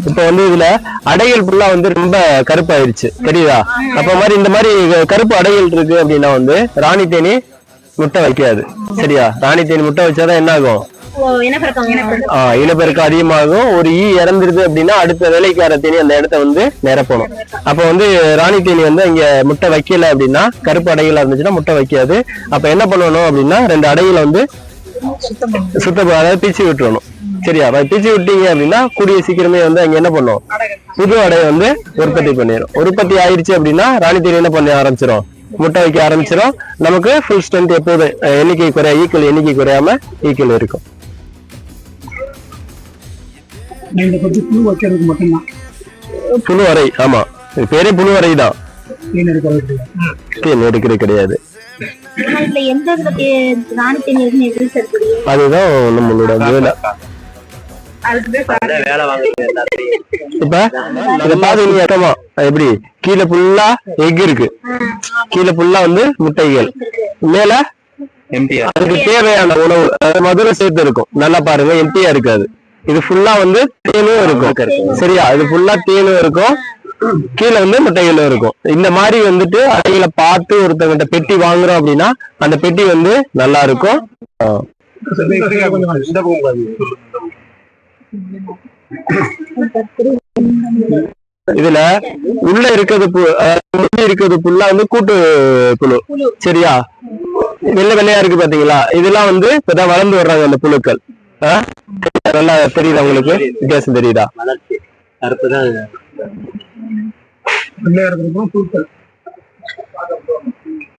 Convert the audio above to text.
இப்ப வந்து இதுல அடைகள் ஃபுல்லா வந்து ரொம்ப கருப்பாயிருச்சு தெரியுதா? அப்ப மாதிரி இந்த மாதிரி கருப்பு அடைகள் இருக்கு அப்படின்னா வந்து ராணி தேனி முட்டை வைக்காது. சரியா? ராணி தேனி முட்டை வச்சாதான் என்ன ஆகும்? இனப்பெருக்கம் அதிகமாகும். ஒரு ஈ இறந்துருது அப்படின்னா அடுத்த வேலைக்கார தேனி அந்த இடத்த வந்து நிரப்பணும். அப்ப வந்து ராணி தேனி வந்து இங்க முட்டை வைக்கல அப்படின்னா, கருப்பு அடைகளா இருந்துச்சுன்னா முட்டை வைக்காது. அப்ப என்ன பண்ணணும் அப்படின்னா, 2 அடைகளை வந்து சுத்தம் அதாவது பிச்சு விட்டுறணும். சரியா? பிச்சு விட்டீங்க அப்படின்னா கூடிய சீக்கிரமே வந்து அங்க என்ன பண்ணும், புது அடையை வந்து உற்பத்தி பண்ணிடும். உற்பத்தி ஆயிடுச்சு அப்படின்னா ராணி தேனி என்ன பண்ண ஆரம்பிச்சிடும், முட்டை வைக்க ஆரம்பிச்சிடும். நமக்கு ஃபுல் ஸ்ட்ரென்த் எப்போது எண்ணிக்கை குறைய ஈக்வல் எண்ணிக்கை குறையாம ஈக்வல் இருக்கும். புழு வரை, ஆமா, பேரே புழு வரை தான். தேன் எடுக்கிறது கிடையாது. அதுதான் நம்மளோட வேலை. இப்ப பாத்தீங்கன்னா எப்படி கீழே ஃபுல்லா எக் இருக்கு, கீழே ஃபுல்லா வந்து முட்டைகள், மேல அதுக்கு தேவையான உணவு மதுரை சேர்த்து இருக்கும். நல்லா பாருங்க, எம்டியா இருக்காது. இது ஃபுல்லா வந்து தேனும் இருக்கும். சரியா? இது ஃபுல்லா தேனும் இருக்கும், கீழே வந்து முட்டைகளும் இருக்கும். இந்த மாதிரி வந்துட்டு அடைகளை பார்த்து ஒருத்தவங்கிட்ட பெட்டி வாங்குறோம் அப்படின்னா அந்த பெட்டி வந்து நல்லா இருக்கும். இதுல உள்ள இருக்கிறது ஃபுல்லா வந்து கூட்டு புழு. சரியா? வெள்ளை வெள்ளையா இருக்கு பாத்தீங்களா? இதெல்லாம் வந்து இப்பதான் வளர்ந்து வர்றாங்க அந்த புழுக்கள். நல்லா தெரியுதா உங்களுக்கு? வித்தியாசம் தெரியுதா? வளர்ச்சி